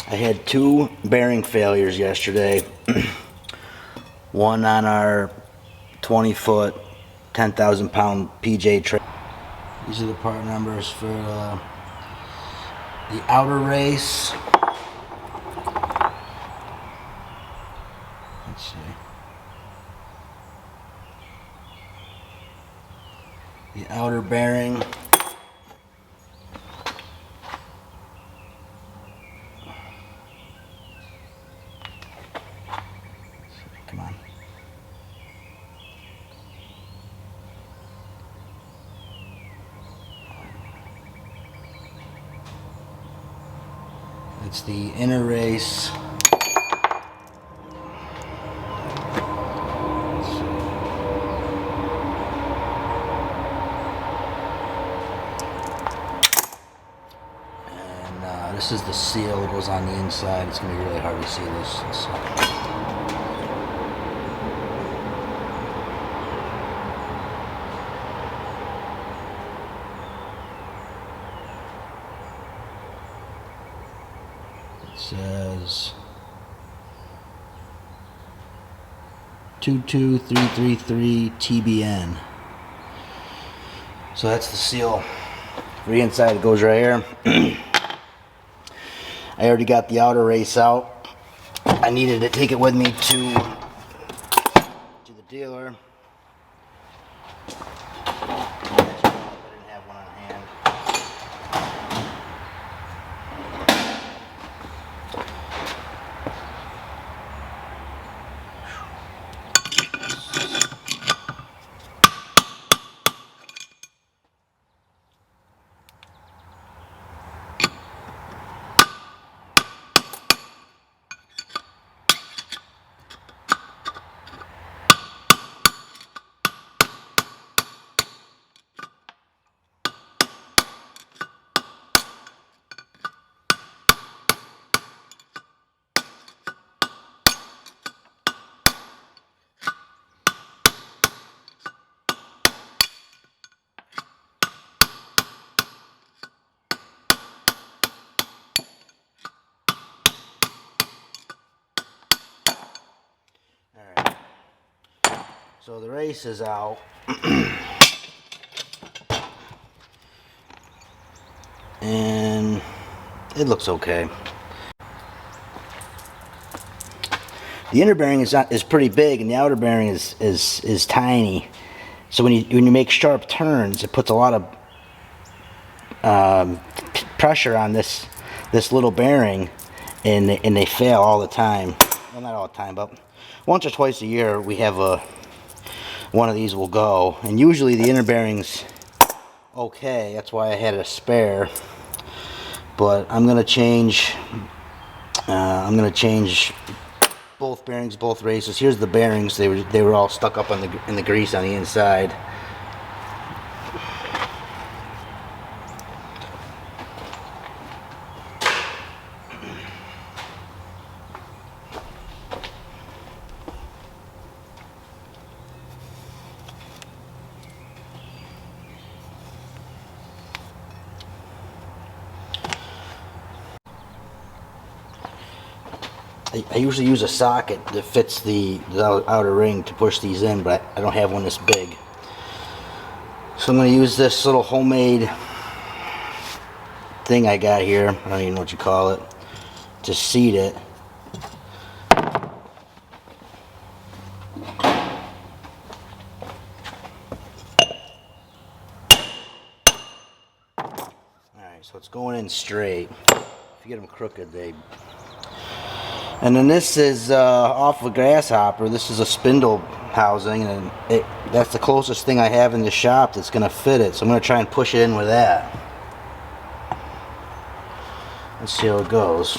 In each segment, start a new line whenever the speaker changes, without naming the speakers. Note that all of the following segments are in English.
I had two bearing failures yesterday. One on our 20-foot, 10,000-pound PJ tray. These are the part numbers for the outer race. Let's see. The outer bearing. Come on. It's the inner race. And this is the seal that goes on the inside. It's going to be really hard to see this. It says 22333 TBN. So that's the seal. For the inside, it goes right here. I already got the outer race out. I needed to take it with me to the dealer. I didn't have one on hand. So the race is out. And it looks okay. The inner bearing is pretty big, and the outer bearing is tiny. So when you make sharp turns, it puts a lot of pressure on this little bearing, and they fail all the time. Well, not all the time, but once or twice a year we have one of these will go, and usually the inner bearing's okay. That's why I had a spare. But I'm gonna change both bearings, both races. Here's the bearings. They were all stuck up in the grease on the inside. I usually use a socket that fits the outer ring to push these in, but I don't have one this big. So I'm going to use this little homemade thing I got here. I don't even know what you call it. To seat it. Alright, so it's going in straight. If you get them crooked, they... And then this is off a grasshopper. This is a spindle housing, and that's the closest thing I have in the shop that's going to fit it. So I'm going to try and push it in with that. Let's see how it goes.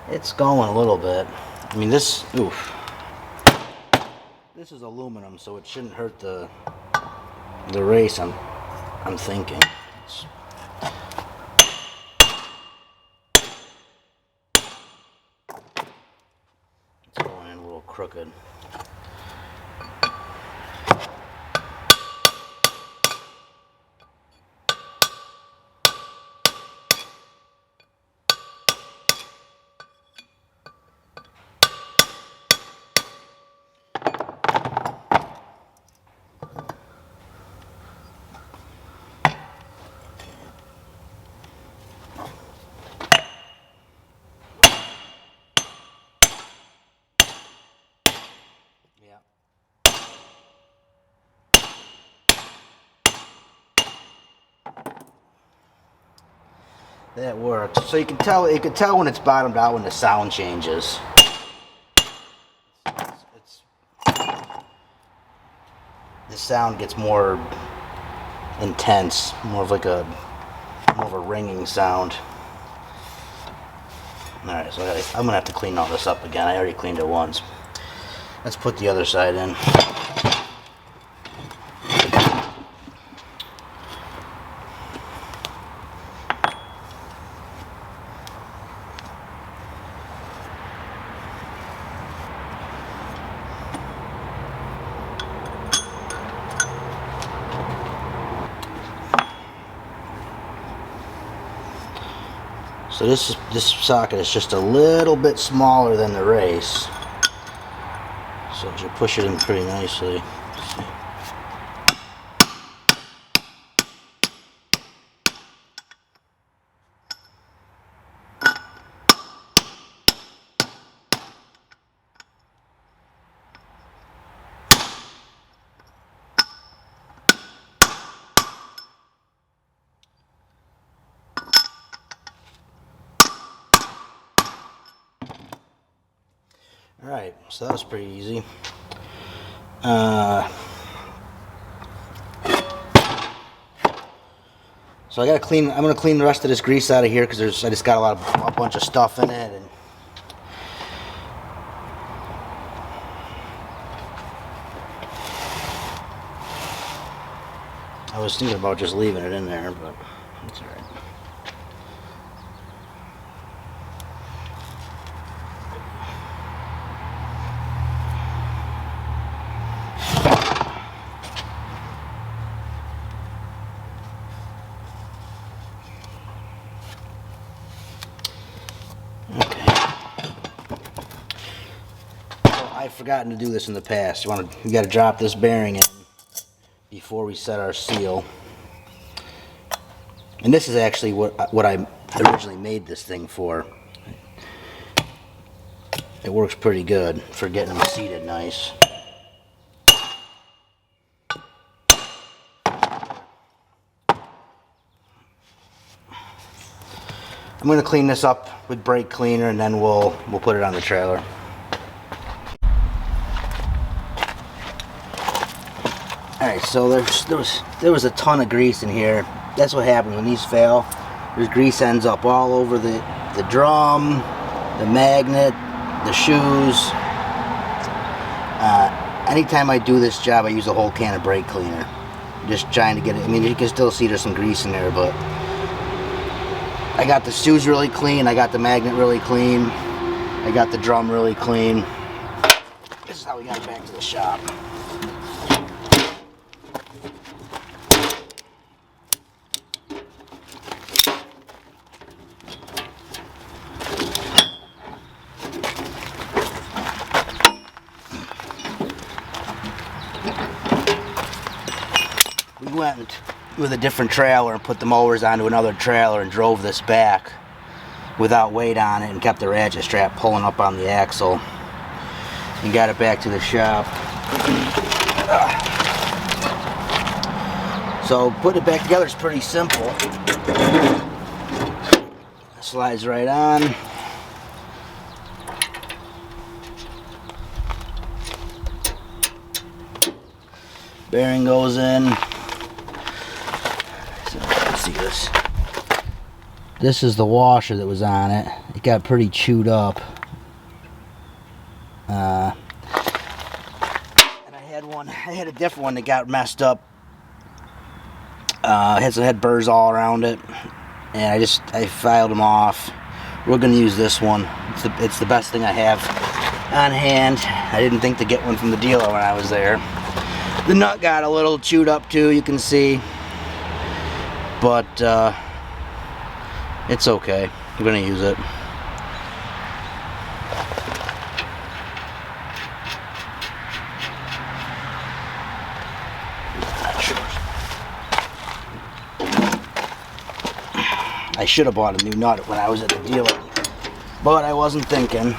It's going a little bit. I mean, this is aluminum, so it shouldn't hurt the race. I'm thinking. crooked. That works. So you can tell when it's bottomed out when the sound changes. The sound gets more intense, more of a ringing sound. All right, so I'm gonna have to clean all this up again. I already cleaned it once. Let's put the other side in. So this socket is just a little bit smaller than the race. So it should push it in pretty nicely. Alright, so that was pretty easy. So I'm gonna clean the rest of this grease out of here because I just got a bunch of stuff in it. And I was thinking about just leaving it in there, but that's alright. I've forgotten to do this in the past. You got to drop this bearing in before we set our seal. And this is actually what I originally made this thing for. It works pretty good for getting them seated nice. I'm going to clean this up with brake cleaner and then we'll put it on the trailer. Alright, so there was a ton of grease in here. That's what happens when these fail. There's grease ends up all over the drum, the magnet, the shoes. Anytime I do this job, I use a whole can of brake cleaner. Just trying to get it. I mean, you can still see there's some grease in there, but I got the shoes really clean. I got the magnet really clean. I got the drum really clean. This is how we got it back to the shop. We went with a different trailer and put the mowers onto another trailer and drove this back without weight on it and kept the ratchet strap pulling up on the axle and got it back to the shop. So putting it back together is pretty simple. It slides right on. Bearing goes in. This. This is the washer that was on it. It got pretty chewed up. And I had a different one that got messed up. Had some head burrs all around it. And I filed them off. We're gonna use this one. It's the best thing I have. on hand. I didn't think to get one from the dealer when I was there. The nut got a little chewed up too, you can see, but it's okay. I'm gonna use it. I should have bought a new nut when I was at the dealer, but I wasn't thinking.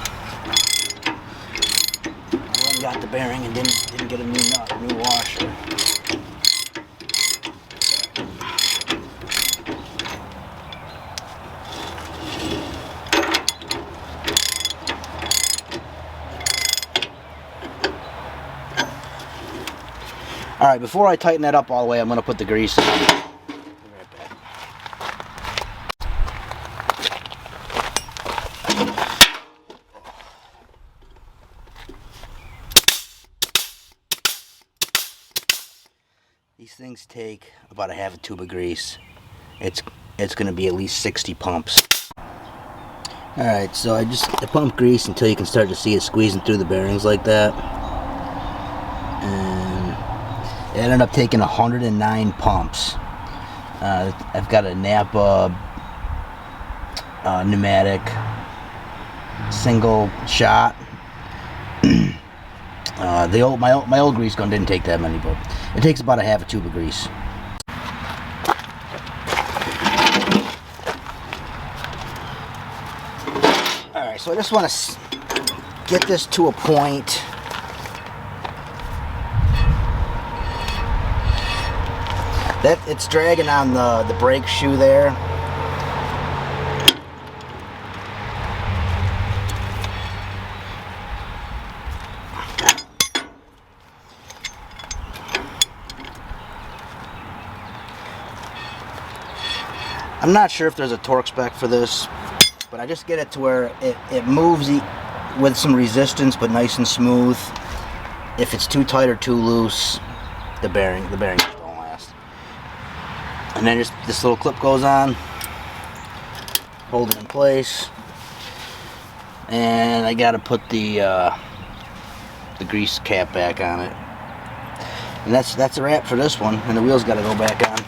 I got the bearing and didn't get a new nut, a new washer. All right, before I tighten that up all the way, I'm going to put the grease in. These things take about a half a tube of grease. It's going to be at least 60 pumps. Alright, so I pump grease until you can start to see it squeezing through the bearings like that. And it ended up taking 109 pumps. I've got a Napa pneumatic single shot. My old grease gun didn't take that many, but it takes about a half a tube of grease. Alright, so I just want to get this to a point that it's dragging on the brake shoe there. I'm not sure if there's a torque spec for this, but I just get it to where it moves with some resistance, but nice and smooth. If it's too tight or too loose, the bearing just don't last. And then just this little clip goes on, hold it in place, and I got to put the grease cap back on it. And that's a wrap for this one, and the wheels got to go back on.